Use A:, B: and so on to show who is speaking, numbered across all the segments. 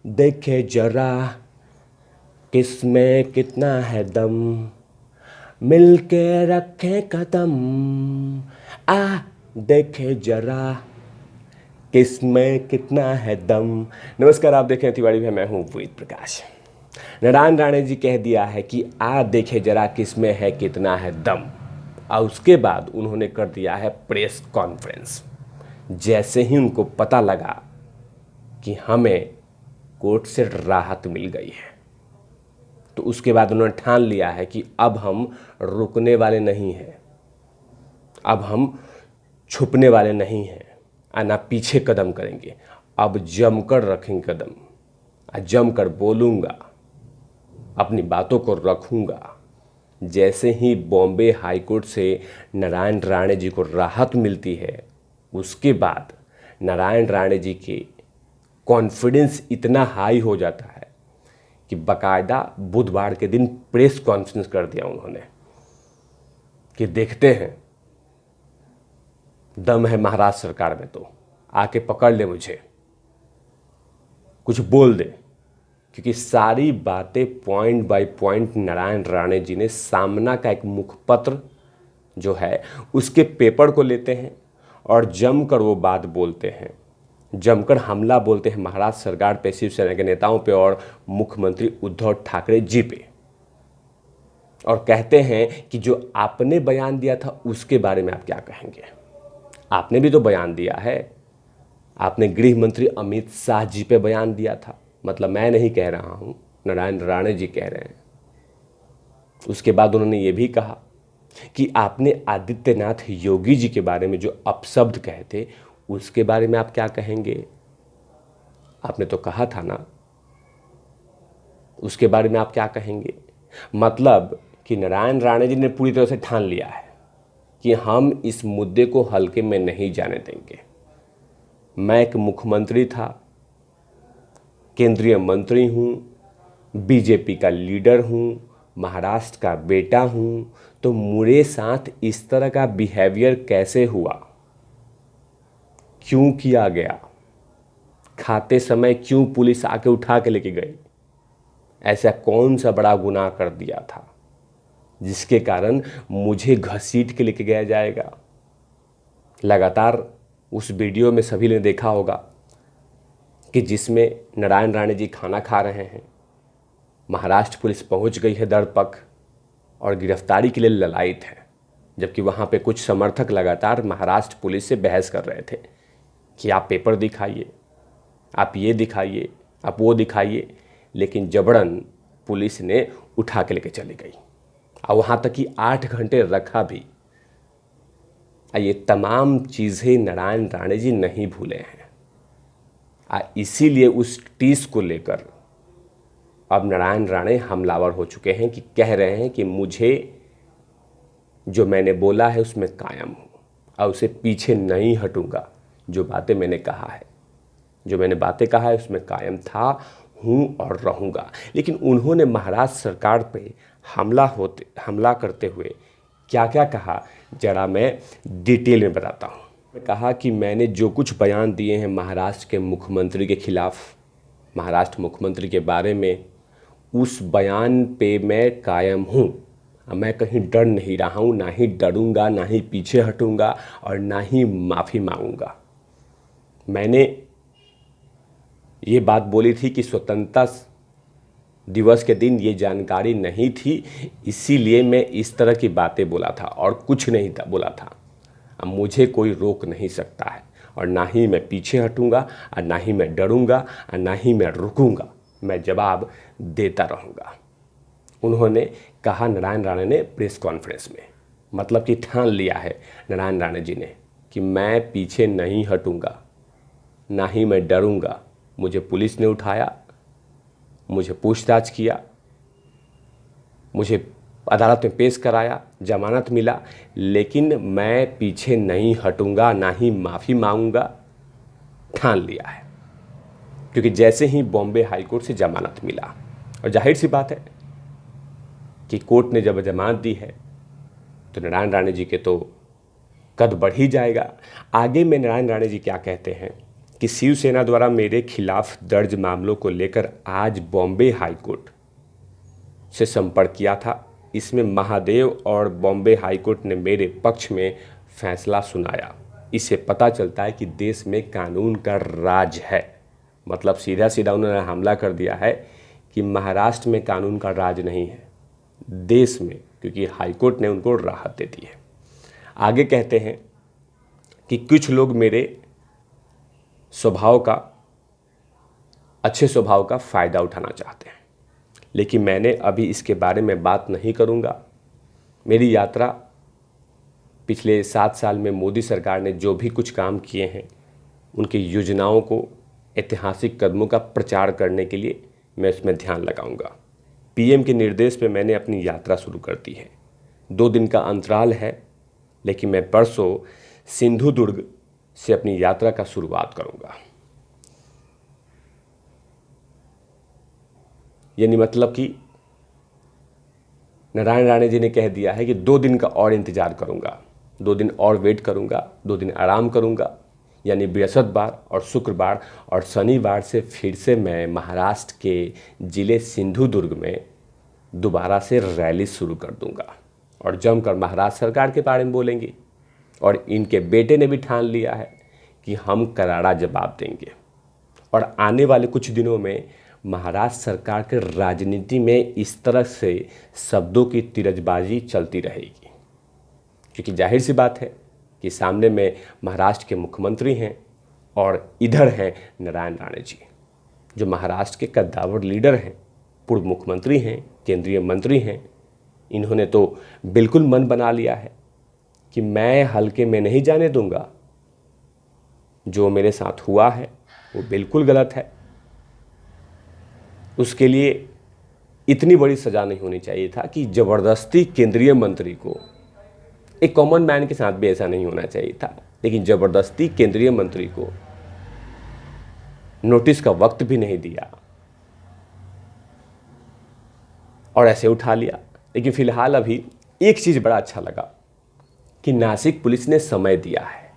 A: देखे जरा किसमें कितना है दम, मिलके रखे कदम। आ देखे जरा किसमें कितना है दम। नमस्कार, आप देख रहे हैं तिवारी भाई, मैं हूँ वेद प्रकाश। नारायण राणे जी कह दिया है कि आ देखे जरा किसमें है कितना है दम, और उसके बाद उन्होंने कर दिया है प्रेस कॉन्फ्रेंस। जैसे ही उनको पता लगा कि हमें कोर्ट से राहत मिल गई है, तो उसके बाद उन्होंने ठान लिया है कि अब हम रुकने वाले नहीं हैं, अब हम छुपने वाले नहीं हैं, और ना पीछे कदम करेंगे। अब जमकर रखेंगे कदम, और जमकर बोलूँगा, अपनी बातों को रखूँगा। जैसे ही बॉम्बे हाई कोर्ट से नारायण राणे जी को राहत मिलती है, उसके बाद नारायण राणे जी के कॉन्फिडेंस इतना हाई हो जाता है कि बाकायदा बुधवार के दिन प्रेस कॉन्फ्रेंस कर दिया उन्होंने कि देखते हैं दम है महाराष्ट्र सरकार में, तो आके पकड़ ले मुझे, कुछ बोल दे। क्योंकि सारी बातें point by point Narayan Rane ji ने सामना का एक मुखपत्र जो है उसके पेपर को लेते हैं और जमकर वो बात बोलते हैं, जमकर हमला बोलते हैं महाराष्ट्र सरकार पे, शिवसेना के नेताओं पे और मुख्यमंत्री उद्धव ठाकरे जी पे, और कहते हैं कि जो आपने बयान दिया था उसके बारे में आप क्या कहेंगे। आपने भी तो बयान दिया है, आपने गृह मंत्री अमित शाह जी पे बयान दिया था, मतलब मैं नहीं कह रहा हूँ, नारायण राणे जी कह रहे हैं। उसके बाद उन्होंने ये भी कहा कि आपने आदित्यनाथ योगी जी के बारे में जो अपशब्द कहे थे उसके बारे में आप क्या कहेंगे। आपने तो कहा था ना, उसके बारे में आप क्या कहेंगे। मतलब कि नारायण राणे जी ने पूरी तरह से ठान लिया है कि हम इस मुद्दे को हल्के में नहीं जाने देंगे। मैं एक मुख्यमंत्री था, केंद्रीय मंत्री हूँ, बीजेपी का लीडर हूँ, महाराष्ट्र का बेटा हूँ, तो मेरे साथ इस तरह का बिहेवियर कैसे हुआ, क्यों किया गया, खाते समय क्यों पुलिस आके उठा के लेके गई, ऐसा कौन सा बड़ा गुनाह कर दिया था जिसके कारण मुझे घसीट के लेके गया जाएगा। लगातार उस वीडियो में सभी ने देखा होगा कि जिसमें नारायण राणे जी खाना खा रहे हैं, महाराष्ट्र पुलिस पहुंच गई है दरपक और गिरफ्तारी के लिए ललायित है, जबकि वहां पे कुछ समर्थक लगातार महाराष्ट्र पुलिस से बहस कर रहे थे कि आप पेपर दिखाइए, आप ये दिखाइए, आप वो दिखाइए, लेकिन जबरन पुलिस ने उठा के लेके चली गई और वहाँ तक कि 8 घंटे रखा भी। ये तमाम चीज़ें नारायण राणे जी नहीं भूले हैं, इसीलिए उस टीस को लेकर अब नारायण राणे हमलावर हो चुके हैं कि कह रहे हैं कि मुझे जो मैंने बोला है उसमें कायम हूँ और उसे पीछे नहीं हटूंगा। जो बातें मैंने कहा है, जो मैंने बातें कहा है उसमें कायम था, हूँ और रहूँगा। लेकिन उन्होंने महाराष्ट्र सरकार पे हमला करते हुए क्या क्या कहा, जरा मैं डिटेल में बताता हूँ। मैं कहा कि मैंने जो कुछ बयान दिए हैं महाराष्ट्र के मुख्यमंत्री के खिलाफ, महाराष्ट्र मुख्यमंत्री के बारे में, उस बयान पे मैं कायम हूँ। मैं कहीं डर नहीं रहा हूँ, ना ही डरूंगा, ना ही पीछे हटूंगा और ना ही माफ़ी मांगूंगा। मैंने ये बात बोली थी कि स्वतंत्रता दिवस के दिन ये जानकारी नहीं थी, इसीलिए मैं इस तरह की बातें बोला था और कुछ नहीं था बोला था। अब मुझे कोई रोक नहीं सकता है और ना ही मैं पीछे हटूंगा और ना ही मैं डरूंगा और ना ही मैं रुकूंगा, मैं जवाब देता रहूंगा। उन्होंने कहा नारायण राणे ने प्रेस कॉन्फ्रेंस में, मतलब कि ठान लिया है नारायण राणे जी ने कि मैं पीछे नहीं हटूंगा, ना ही मैं डरूंगा। मुझे पुलिस ने उठाया, मुझे पूछताछ किया, मुझे अदालत में पेश कराया, जमानत मिला, लेकिन मैं पीछे नहीं हटूंगा, ना ही माफ़ी मांगूंगा। ठान लिया है, क्योंकि जैसे ही बॉम्बे हाई कोर्ट से जमानत मिला, और जाहिर सी बात है कि कोर्ट ने जब जमानत दी है तो नारायण राणे जी के तो कद बढ़ ही जाएगा। आगे में नारायण राणे जी क्या कहते हैं कि शिवसेना द्वारा मेरे खिलाफ दर्ज मामलों को लेकर आज बॉम्बे हाईकोर्ट से संपर्क किया था। इसमें महादेव और बॉम्बे हाईकोर्ट ने मेरे पक्ष में फैसला सुनाया। इससे पता चलता है कि देश में कानून का राज है। मतलब सीधा सीधा उन्होंने हमला कर दिया है कि महाराष्ट्र में कानून का राज नहीं है, देश में, क्योंकि हाईकोर्ट ने उनको राहत दे दी है। आगे कहते हैं कि कुछ लोग मेरे अच्छे स्वभाव का फ़ायदा उठाना चाहते हैं, लेकिन मैंने अभी इसके बारे में बात नहीं करूंगा। मेरी यात्रा पिछले 7 साल में मोदी सरकार ने जो भी कुछ काम किए हैं, उनकी योजनाओं को, ऐतिहासिक कदमों का प्रचार करने के लिए मैं इसमें ध्यान लगाऊंगा। पीएम के निर्देश पे मैंने अपनी यात्रा शुरू कर दी है। 2 दिन का अंतराल है, लेकिन मैं परसों सिंधुदुर्ग से अपनी यात्रा का शुरुआत करूंगा। यानी मतलब कि नारायण राणे जी ने कह दिया है कि 2 दिन का और इंतज़ार करूंगा, 2 दिन और वेट करूंगा, 2 दिन आराम करूंगा। यानी बृहस्पतिवार और शुक्रवार और शनिवार से फिर से मैं महाराष्ट्र के ज़िले सिंधुदुर्ग में दोबारा से रैली शुरू कर दूंगा और जमकर महाराष्ट्र सरकार के बारे में बोलेंगे। और इनके बेटे ने भी ठान लिया है कि हम करारा जवाब देंगे। और आने वाले कुछ दिनों में महाराष्ट्र सरकार के राजनीति में इस तरह से शब्दों की तिरछबाजी चलती रहेगी, क्योंकि जाहिर सी बात है कि सामने में महाराष्ट्र के मुख्यमंत्री हैं और इधर हैं नारायण राणे जी, जो महाराष्ट्र के कद्दावर लीडर हैं, पूर्व मुख्यमंत्री हैं, केंद्रीय मंत्री हैं। इन्होंने तो बिल्कुल मन बना लिया है कि मैं हल्के में नहीं जाने दूंगा। जो मेरे साथ हुआ है वो बिल्कुल गलत है, उसके लिए इतनी बड़ी सज़ा नहीं होनी चाहिए था कि ज़बरदस्ती केंद्रीय मंत्री को, एक कॉमन मैन के साथ भी ऐसा नहीं होना चाहिए था, लेकिन ज़बरदस्ती केंद्रीय मंत्री को नोटिस का वक्त भी नहीं दिया और ऐसे उठा लिया। लेकिन फ़िलहाल अभी एक चीज़ बड़ा अच्छा लगा कि नासिक पुलिस ने समय दिया है।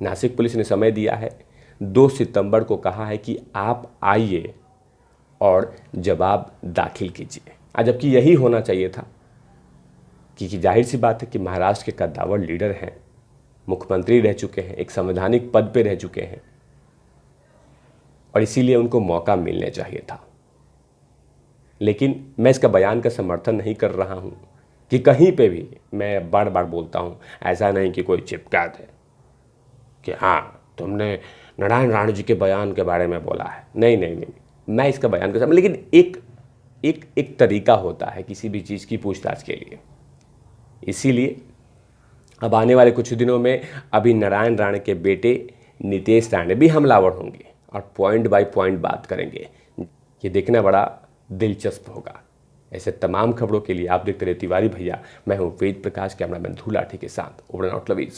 A: नासिक पुलिस ने समय दिया है, 2 सितंबर को कहा है कि आप आइए और जवाब दाखिल कीजिए। जबकि यही होना चाहिए था, क्योंकि जाहिर सी बात है कि महाराष्ट्र के कद्दावर लीडर हैं, मुख्यमंत्री रह चुके हैं, एक संवैधानिक पद पे रह चुके हैं, और इसीलिए उनको मौका मिलने चाहिए था। लेकिन मैं इसका बयान का समर्थन नहीं कर रहा हूँ कि कहीं पे भी, मैं बार बार बोलता हूँ, ऐसा नहीं कि कोई चिपका दे कि हाँ तुमने नारायण राणे जी के बयान के बारे में बोला है। नहीं, मैं इसका बयान कर सकता, लेकिन एक तरीका होता है किसी भी चीज़ की पूछताछ के लिए। इसीलिए अब आने वाले कुछ दिनों में अभी नारायण राणे के बेटे नितेश राणे भी हमलावर होंगे और पॉइंट बाय पॉइंट बात करेंगे। ये देखना बड़ा दिलचस्प होगा। ऐसे तमाम खबरों के लिए आप देखते रहिए तिवारी भैया। मैं हूँ वेद प्रकाश, कैमरामैन धूलाठी के साथ। Over and out lovies.